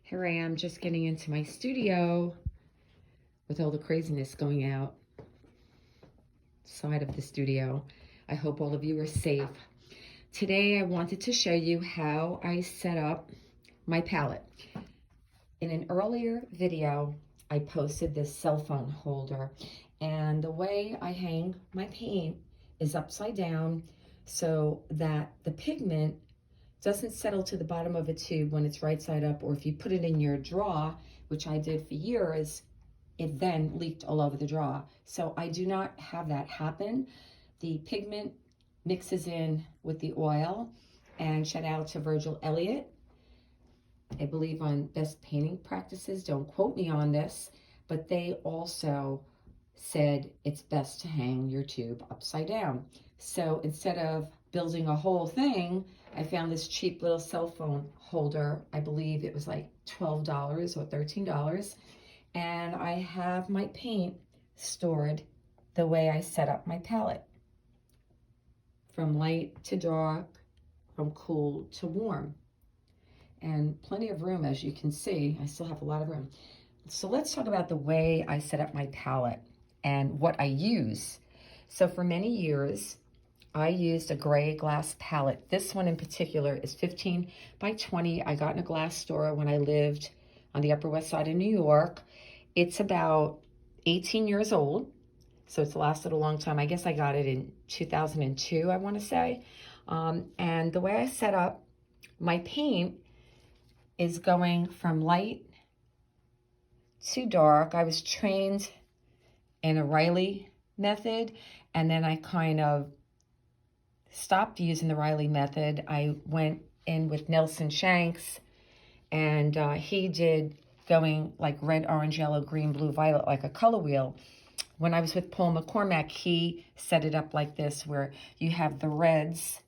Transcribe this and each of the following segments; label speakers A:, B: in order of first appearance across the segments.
A: Here I am just getting into my studio with all the craziness going out side of the studio. I hope all of you are safe. Today I wanted to show you how I set up my palette. In an earlier video, I posted this cell phone holder, and the way I hang my paint is upside down so that the pigment doesn't settle to the bottom of a tube when it's right side up, or if you put it in your drawer, which I did for years, it then leaked all over the drawer. So I do not have that happen. The pigment mixes in with the oil, and shout out to Virgil Elliott. I believe on Best Painting Practices, don't quote me on this, but they also said it's best to hang your tube upside down. So instead of building a whole thing, I found this cheap little cell phone holder. I believe it was like $12 or $13. And I have my paint stored the way I set up my palette. From light to dark, from cool to warm. And plenty of room, as you can see. I still have a lot of room. So let's talk about the way I set up my palette and what I use. So for many years, I used a gray glass palette. This one in particular is 15 by 20. I got in a glass store when I lived on the Upper West Side of New York. It's about 18 years old, so it's lasted a long time. I guess I got it in 2002, I want to say. And the way I set up my paint is going from light to dark. I was trained in a Riley method, and then I kind of stopped using the Riley method. I went in with Nelson Shanks, and he did going like red, orange, yellow, green, blue, violet, like a color wheel. When I was with Paul McCormack, he set it up like this, where you have the reds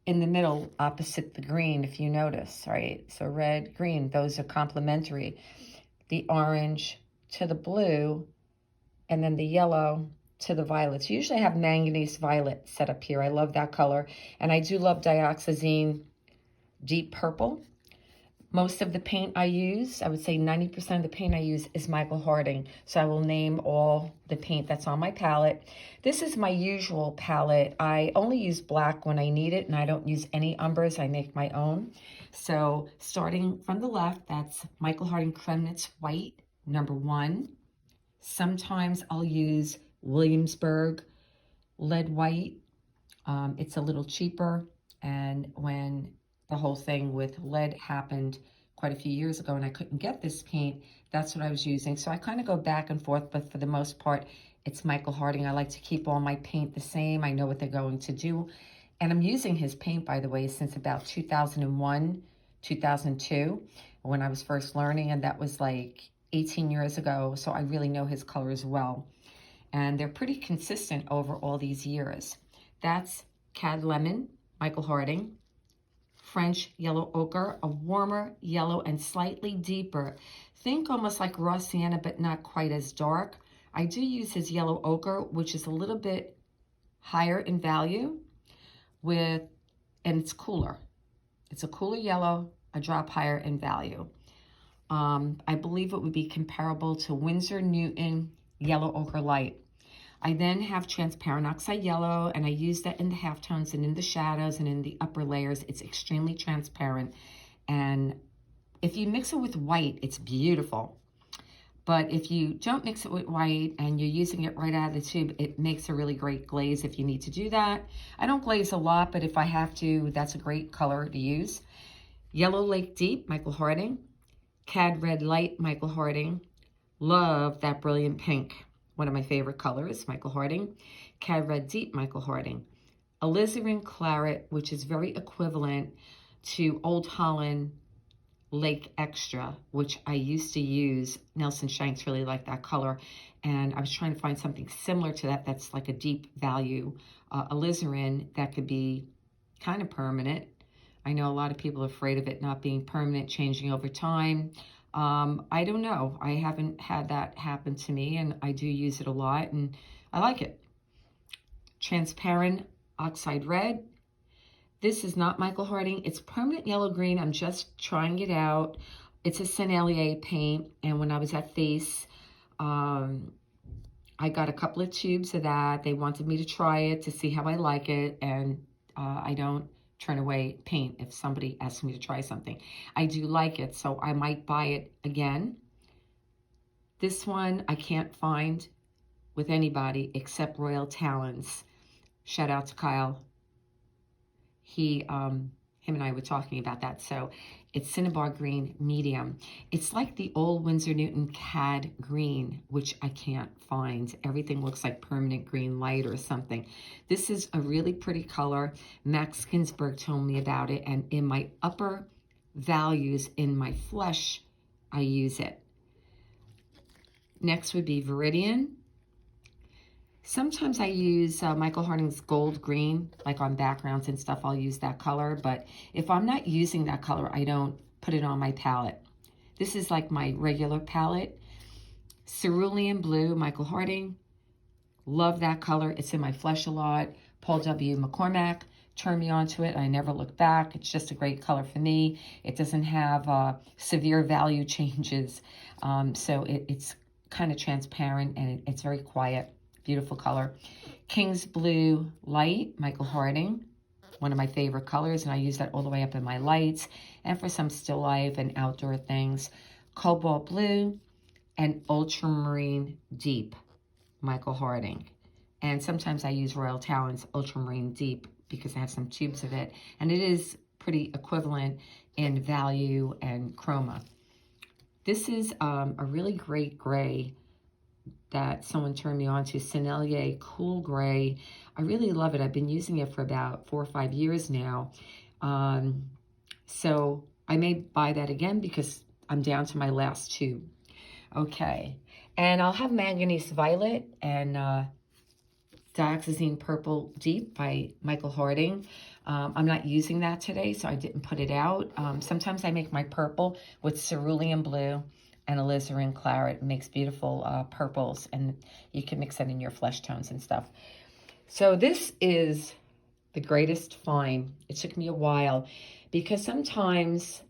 A: in the middle opposite the green, if you notice, right? So red, green, those are complementary. The orange to the blue, and then the yellow to the violets. Usually I have manganese violet set up here. I love that color. And I do love dioxazine deep purple. Most of the paint I use, I would say 90% of the paint I use is Michael Harding. So I will name all the paint that's on my palette. This is my usual palette. I only use black when I need it, and I don't use any umbers. I make my own. So starting from the left, that's Michael Harding Kremnitz White, #1. Sometimes I'll use Williamsburg Lead White. It's a little cheaper, and when the whole thing with lead happened quite a few years ago and I couldn't get this paint, that's what I was using. So I kind of go back and forth, but for the most part, it's Michael Harding. I like to keep all my paint the same. I know what they're going to do. And I'm using his paint, by the way, since about 2001, 2002, when I was first learning, and that was like 18 years ago. So I really know his colors well. And they're pretty consistent over all these years. That's Cad Lemon, Michael Harding. French Yellow Ochre, a warmer yellow and slightly deeper. Think almost like raw sienna, but not quite as dark. I do use his Yellow Ochre, which is a little bit higher in value, and it's cooler. It's a cooler yellow, a drop higher in value. I believe it would be comparable to Winsor Newton Yellow Ochre Light. I then have transparent oxide yellow, and I use that in the halftones and in the shadows and in the upper layers. It's extremely transparent, and if you mix it with white, it's beautiful. But if you don't mix it with white and you're using it right out of the tube, it makes a really great glaze if you need to do that. I don't glaze a lot, but if I have to, that's a great color to use. Yellow Lake Deep, Michael Harding. Cad Red Light, Michael Harding. Love that brilliant pink. One of my favorite colors, Michael Harding. Cad Red Deep, Michael Harding. Alizarin Claret, which is very equivalent to Old Holland Lake Extra, which I used to use. Nelson Shanks really liked that color, and I was trying to find something similar to that that's like a deep value alizarin that could be kind of permanent. I know a lot of people are afraid of it not being permanent, changing over time. I don't know. I haven't had that happen to me, and I do use it a lot, and I like it. Transparent Oxide Red. This is not Michael Harding. It's permanent yellow green. I'm just trying it out. It's a Sennelier paint, and when I was at Face, I got a couple of tubes of that. They wanted me to try it to see how I like it, and I don't turn away paint if somebody asks me to try something. I do like it, so I might buy it again. This one I can't find with anybody except Royal Talons. Shout out to Kyle. Him and I were talking about that. So it's Cinnabar Green Medium. It's like the old Winsor Newton Cad Green, which I can't find. Everything looks like Permanent Green Light or something. This is a really pretty color. Max Ginsburg told me about it, and in my upper values in my flesh, I use it. Next would be Viridian. Sometimes I use Michael Harding's Gold Green, like on backgrounds and stuff, I'll use that color. But if I'm not using that color, I don't put it on my palette. This is like my regular palette. Cerulean Blue, Michael Harding. Love that color. It's in my flesh a lot. Paul W. McCormack turned me onto it. I never look back. It's just a great color for me. It doesn't have severe value changes. So it's kind of transparent, and it's very quiet. Beautiful color. King's Blue Light, Michael Harding, one of my favorite colors, and I use that all the way up in my lights and for some still life and outdoor things. Cobalt Blue and Ultramarine Deep, Michael Harding. And sometimes I use Royal Talons Ultramarine Deep because I have some tubes of it, and it is pretty equivalent in value and chroma. This is a really great gray that someone turned me on to, Sennelier Cool Gray. I really love it. I've been using it for about 4 or 5 years now. So I may buy that again because I'm down to my last tube. Okay, and I'll have Manganese Violet and Dioxazine Purple Deep by Michael Harding. I'm not using that today, so I didn't put it out. Sometimes I make my purple with Cerulean Blue and alizarin claret. It makes beautiful purples, and you can mix it in your flesh tones and stuff. So this is the greatest find. It took me a while because sometimes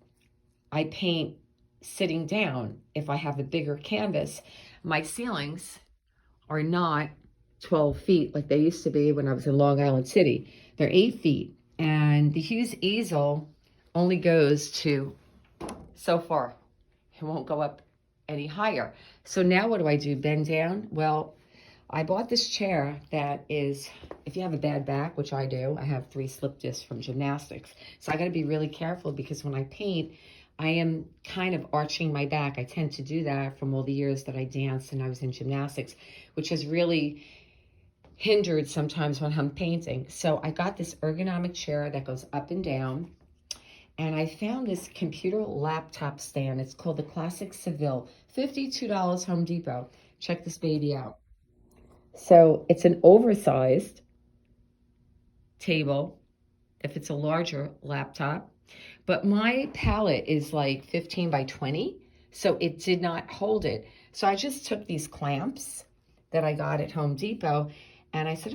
A: I paint sitting down. If I have a bigger canvas, my ceilings are not 12 feet like they used to be when I was in Long Island City. They're 8 feet, and the Hughes easel only goes to so far. It won't go up any higher. So now what do? Bend down? Well, I bought this chair that is, if you have a bad back, which I do, I have 3 slip discs from gymnastics. So I got to be really careful because when I paint, I am kind of arching my back. I tend to do that from all the years that I danced and I was in gymnastics, which has really hindered sometimes when I'm painting. So I got this ergonomic chair that goes up and down. And I found this computer laptop stand. It's called the Classic Seville, $52 Home Depot. Check this baby out. So it's an oversized table if it's a larger laptop. But my palette is like 15 by 20, so it did not hold it. So I just took these clamps that I got at Home Depot, and I said,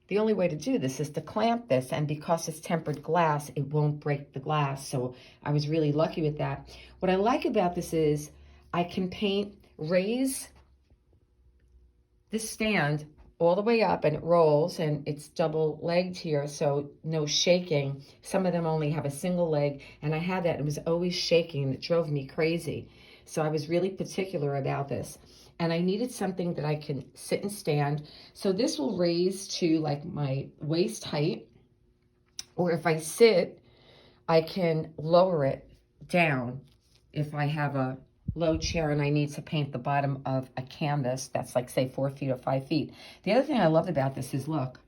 A: the only way to do this is to clamp this, and because it's tempered glass, it won't break the glass. So I was really lucky with that. What I like about this is I can raise this stand all the way up, and it rolls, and it's double-legged here, so no shaking. Some of them only have a single leg, and I had that, and it was always shaking, and it drove me crazy. So I was really particular about this. And I needed something that I can sit and stand. So this will raise to like my waist height, or if I sit, I can lower it down if I have a low chair and I need to paint the bottom of a canvas that's like, say, 4 feet or 5 feet. The other thing I loved about this is, look,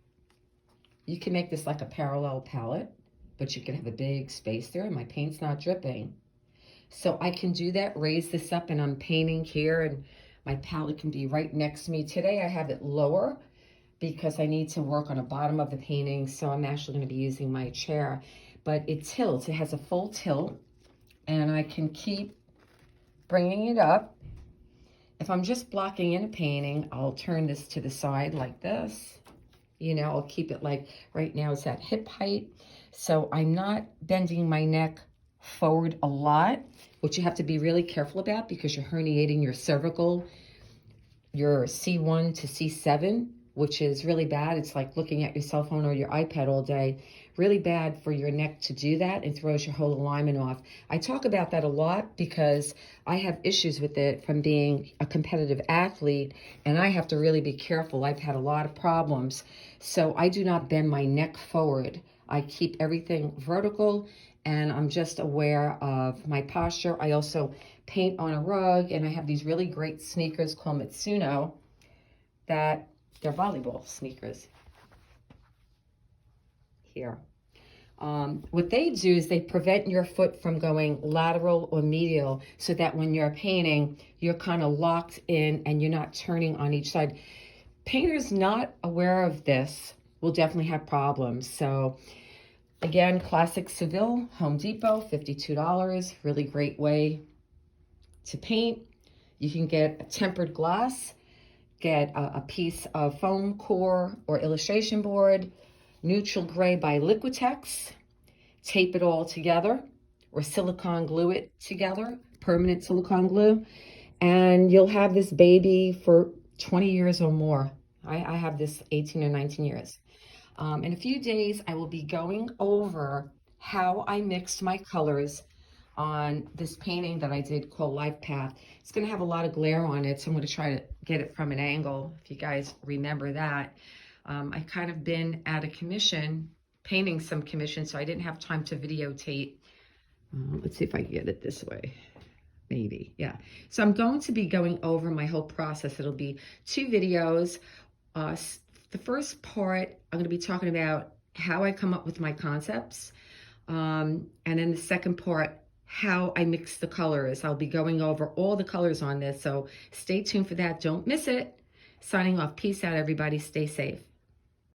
A: you can make this like a parallel palette, but you can have a big space there, and my paint's not dripping. So I can do that, raise this up, and I'm painting here, and my palette can be right next to me. Today I have it lower because I need to work on the bottom of the painting, so I'm actually going to be using my chair. But it tilts. It has a full tilt, and I can keep bringing it up. If I'm just blocking in a painting, I'll turn this to the side like this. You know, I'll keep it like, right now it's at hip height. So I'm not bending my neck forward a lot, which you have to be really careful about because you're herniating your cervical, your C1 to C7, which is really bad. It's like looking at your cell phone or your iPad all day. Really bad for your neck to do that and throws your whole alignment off. I talk about that a lot because I have issues with it from being a competitive athlete, and I have to really be careful. I've had a lot of problems. So I do not bend my neck forward. I keep everything vertical, and I'm just aware of my posture. I also paint on a rug, and I have these really great sneakers called Mitsuno that they're volleyball sneakers here. What they do is they prevent your foot from going lateral or medial so that when you're painting, you're kind of locked in and you're not turning on each side. Painters not aware of this will definitely have problems. So again, classic Seville, Home Depot, $52, really great way to paint. You can get a tempered glass, get a piece of foam core or illustration board, neutral gray by Liquitex, tape it all together or silicone glue it together, permanent silicone glue, and you'll have this baby for 20 years or more. I have this 18 or 19 years. In a few days, I will be going over how I mixed my colors on this painting that I did called Life Path. It's going to have a lot of glare on it, so I'm going to try to get it from an angle, if you guys remember that. I've kind of been at a commission, painting some commissions, so I didn't have time to videotape. Let's see if I can get it this way. Maybe, yeah. So I'm going to be going over my whole process. It'll be 2 videos. The first part, I'm going to be talking about how I come up with my concepts. And then the second part, how I mix the colors. I'll be going over all the colors on this, so stay tuned for that. Don't miss it. Signing off. Peace out, everybody. Stay safe.